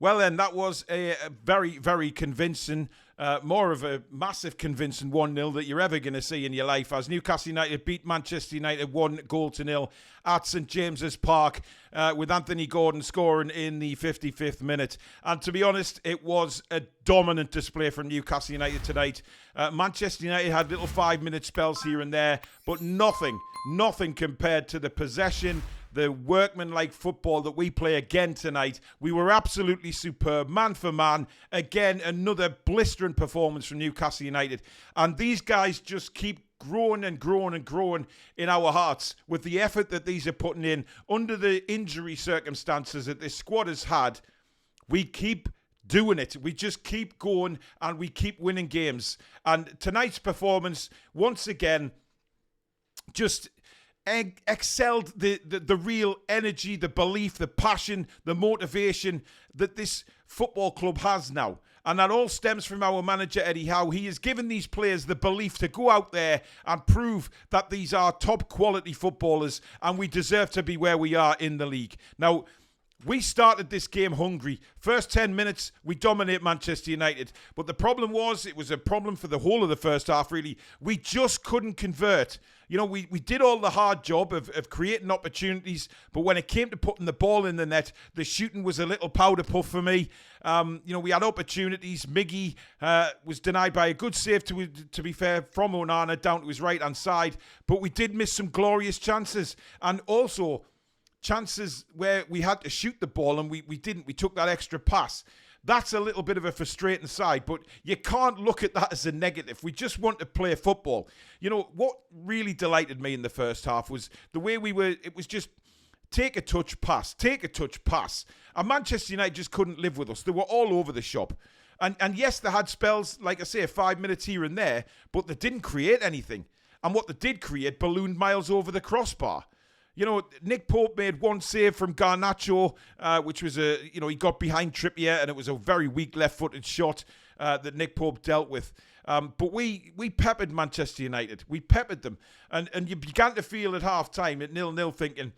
Well, then, that was a very, very convincing, more of a massive convincing 1-0 that you're ever going to see in your life, as Newcastle United beat Manchester United 1-0 at St James's Park, with Anthony Gordon scoring in the 55th minute. And to be honest, it was a dominant display from Newcastle United tonight. Manchester United had little 5-minute spells here and there, but nothing compared to the possession, the workmanlike football that we play again tonight. We were absolutely superb, man for man. Again, another blistering performance from Newcastle United. And these guys just keep growing and growing and growing in our hearts with the effort that these are putting in under the injury circumstances that this squad has had. We keep doing it. We just keep going and we keep winning games. And tonight's performance, once again, just excelled the real energy, the belief, the passion, the motivation that this football club has now. And that all stems from our manager, Eddie Howe. He has given these players the belief to go out there and prove that these are top quality footballers and we deserve to be where we are in the league. Now, we started this game hungry. First 10 minutes, we dominate Manchester United. But the problem was, it was a problem for the whole of the first half, really. We just couldn't convert. You know, we did all the hard job of creating opportunities, but when it came to putting the ball in the net, the shooting was a little powder puff for me. We had opportunities. Miggy was denied by a good save, to be fair, from Onana down to his right-hand side. But we did miss some glorious chances. And also chances where we had to shoot the ball and we didn't. We took that extra pass. That's a little bit of a frustrating side, but you can't look at that as a negative. We just want to play football. You know, what really delighted me in the first half was the way it was just take a touch, pass. And Manchester United just couldn't live with us. They were all over the shop. And yes, they had spells, like I say, 5 minutes here and there, but they didn't create anything. And what they did create ballooned miles over the crossbar. You know, Nick Pope made one save from Garnacho, which was he got behind Trippier, and it was a very weak left-footed shot that Nick Pope dealt with. But we peppered Manchester United. We peppered them. And you began to feel at half-time at 0-0 thinking,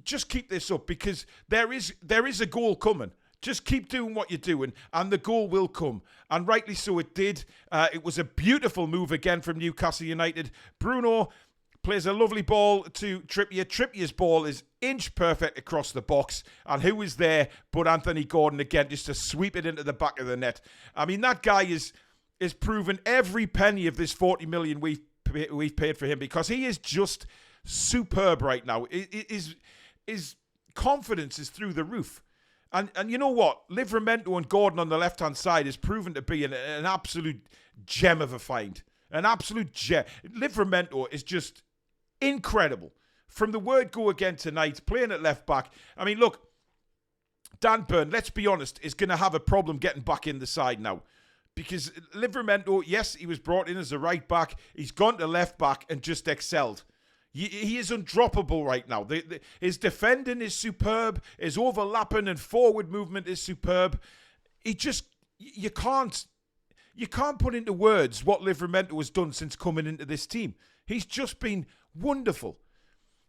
just keep this up because there is a goal coming. Just keep doing what you're doing, and the goal will come. And rightly so it did. It was a beautiful move again from Newcastle United. Bruno plays a lovely ball to Trippier. Trippier's ball is inch perfect across the box. And who is there but Anthony Gordon again, just to sweep it into the back of the net. I mean, that guy is proven every penny of this 40 million we've paid for him, because he is just superb right now. His confidence is through the roof. And you know what? Livramento and Gordon on the left-hand side is proven to be an absolute gem of a find. An absolute gem. Livramento is just incredible. From the word go again tonight, playing at left back. I mean, look, Dan Burn, let's be honest, is going to have a problem getting back in the side now. Because Livramento, yes, he was brought in as a right back. He's gone to left back and just excelled. He is undroppable right now. His defending is superb. His overlapping and forward movement is superb. You can't put into words what Livramento has done since coming into this team. He's just been wonderful.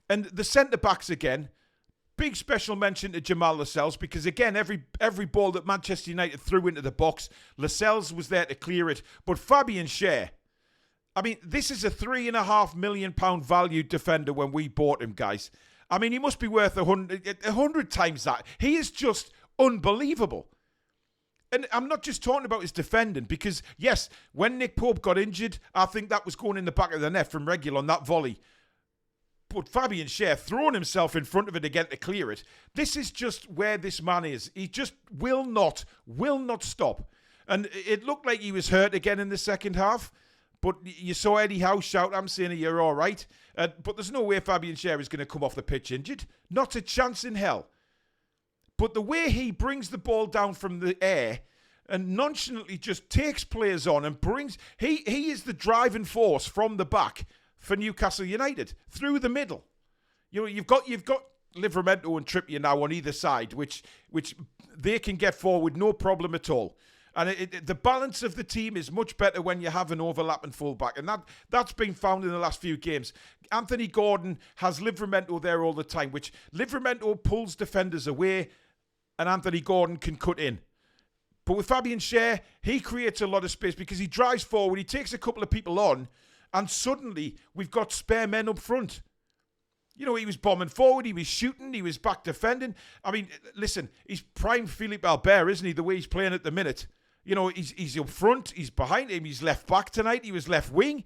And the centre-backs again, big special mention to Jamal Lascelles, because again, every ball that Manchester United threw into the box, Lascelles was there to clear it. But Fabian Schär, I mean, this is a £3.5 million valued defender when we bought him, guys. I mean, he must be worth 100 times that. He is just unbelievable. And I'm not just talking about his defending, because, yes, when Nick Pope got injured, I think that was going in the back of the net from Reguilon, that volley. But Fabian Schär throwing himself in front of it again to clear it. This is just where this man is. He just will not stop. And it looked like he was hurt again in the second half. But you saw Eddie Howe shout, I'm saying you're all right. But there's no way Fabian Schär is going to come off the pitch injured. Not a chance in hell. But the way he brings the ball down from the air and nonchalantly just takes players on and brings... He is the driving force from the back for Newcastle United through the middle. You know, you've got Livramento and Trippier now on either side, which they can get forward no problem at all. And the balance of the team is much better when you have an overlapping fullback. And that's been found in the last few games. Anthony Gordon has Livramento there all the time, which Livramento pulls defenders away and Anthony Gordon can cut in. But with Fabian Schär, he creates a lot of space because he drives forward, he takes a couple of people on, and suddenly we've got spare men up front. You know, he was bombing forward, he was shooting, he was back defending. I mean, listen, he's prime Philippe Albert, isn't he, the way he's playing at the minute? You know, he's up front, he's behind him, he's left back tonight, he was left wing.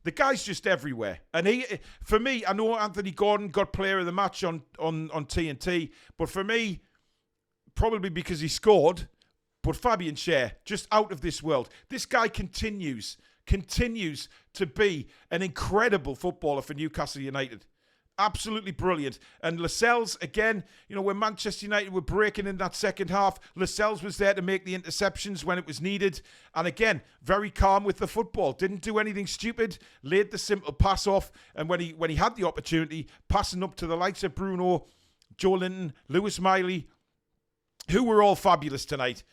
The guy's just everywhere. And for me, I know Anthony Gordon got player of the match on TNT, but for me, probably because he scored, but Fabian Schär, just out of this world. This guy continues to be an incredible footballer for Newcastle United. Absolutely brilliant. And Lascelles, again, you know, when Manchester United were breaking in that second half, Lascelles was there to make the interceptions when it was needed. And again, very calm with the football. Didn't do anything stupid. Laid the simple pass off. And when he had the opportunity, passing up to the likes of Bruno, Joe Linton, Lewis Miley, who were all fabulous tonight.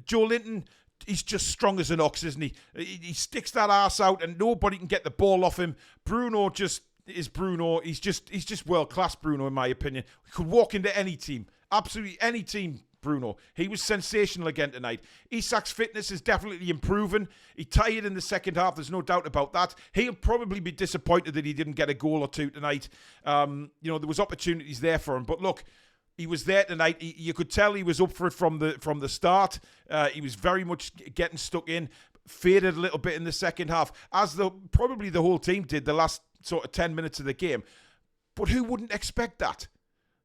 Joe Linton, he's just strong as an ox, isn't he? He sticks that arse out and nobody can get the ball off him. Bruno just is Bruno. He's just world-class, Bruno, in my opinion. He could walk into any team. Absolutely any team, Bruno. He was sensational again tonight. Isak's fitness is definitely improving. He tired in the second half. There's no doubt about that. He'll probably be disappointed that he didn't get a goal or two tonight. You know, there was opportunities there for him. But look, he was there tonight. You could tell he was up for it from the start. He was very much getting stuck in. Faded a little bit in the second half, as probably the whole team did the last sort of 10 minutes of the game. But who wouldn't expect that?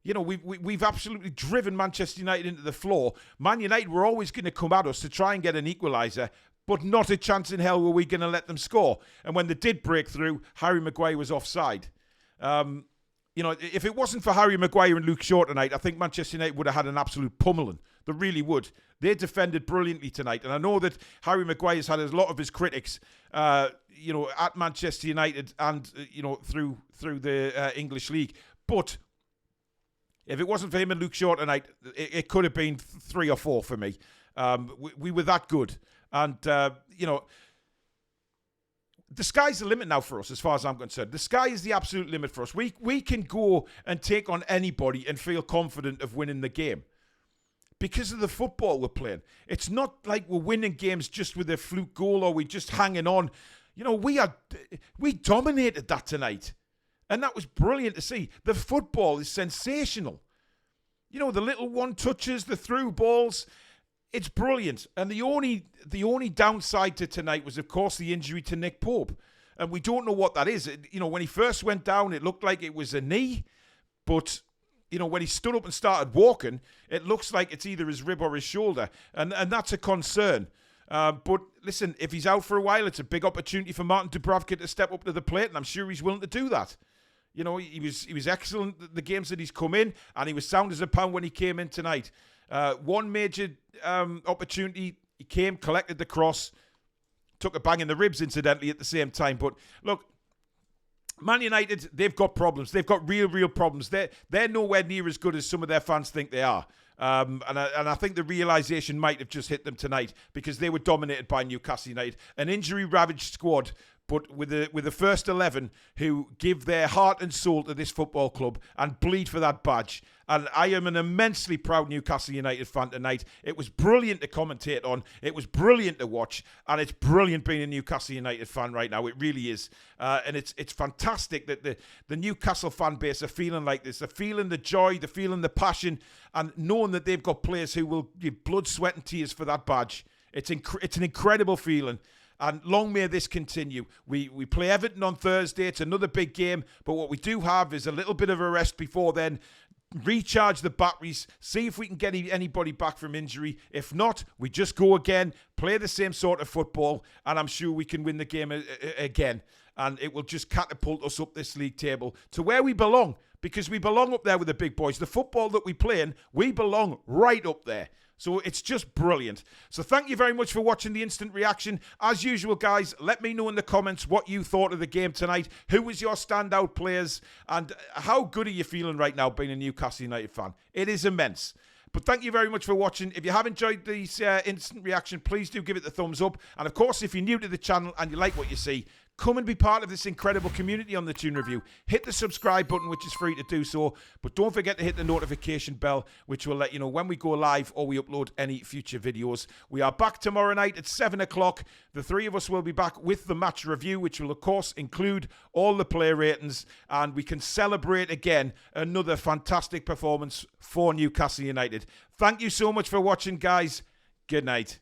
You know, we've absolutely driven Manchester United into the floor. Man United were always going to come at us to try and get an equaliser, but not a chance in hell were we going to let them score. And when they did break through, Harry Maguire was offside. You know, if it wasn't for Harry Maguire and Luke Shaw tonight, I think Manchester United would have had an absolute pummeling. They really would. They defended brilliantly tonight. And I know that Harry Maguire's had a lot of his critics, you know, at Manchester United and, you know, through the English League. But if it wasn't for him and Luke Shaw tonight, it could have been 3 or 4 for me. We were that good. And, you know, the sky's the limit now for us, as far as I'm concerned. The sky is the absolute limit for us. We can go and take on anybody and feel confident of winning the game because of the football we're playing. It's not like we're winning games just with a fluke goal or we're just hanging on. You know, we dominated that tonight. And that was brilliant to see. The football is sensational. You know, the little one-touches, the through balls, it's brilliant. And the only downside to tonight was, of course, the injury to Nick Pope. And we don't know what that is. You know, when he first went down, it looked like it was a knee. But, you know, when he stood up and started walking, it looks like it's either his rib or his shoulder. And that's a concern. But listen, if he's out for a while, it's a big opportunity for Martin Dubravka to step up to the plate. And I'm sure he's willing to do that. You know, he was excellent the games that he's come in. And he was sound as a pound when he came in tonight. One major opportunity, he came, collected the cross, took a bang in the ribs, incidentally, at the same time. But look, Man United, they've got problems. They've got real problems. They're nowhere near as good as some of their fans think they are. And I think the realisation might have just hit them tonight because they were dominated by Newcastle United. An injury-ravaged squad, but with the first 11 who give their heart and soul to this football club and bleed for that badge. And I am an immensely proud Newcastle United fan tonight. It was brilliant to commentate on. It was brilliant to watch. And it's brilliant being a Newcastle United fan right now. It really is. And it's fantastic that the Newcastle fan base are feeling like this. They're feeling the joy. They're feeling the passion. And knowing that they've got players who will give blood, sweat and tears for that badge. It's an incredible feeling. And long may this continue. We play Everton on Thursday. It's another big game. But what we do have is a little bit of a rest before then. Recharge the batteries. See if we can get anybody back from injury. If not, we just go again. Play the same sort of football. And I'm sure we can win the game again. And it will just catapult us up this league table to where we belong. Because we belong up there with the big boys. The football that we play in, we belong right up there. So it's just brilliant. So thank you very much for watching the instant reaction. As usual, guys, let me know in the comments what you thought of the game tonight. Who was your standout players? And how good are you feeling right now being a Newcastle United fan? It is immense. But thank you very much for watching. If you have enjoyed this instant reaction, please do give it the thumbs up. And of course, if you're new to the channel and you like what you see, come and be part of this incredible community on the Toon Review. Hit the subscribe button, which is free to do so, but don't forget to hit the notification bell, which will let you know when we go live or we upload any future videos. We are back tomorrow night at 7 o'clock. The three of us will be back with the match review, which will, of course, include all the player ratings, and we can celebrate again another fantastic performance for Newcastle United. Thank you so much for watching, guys. Good night.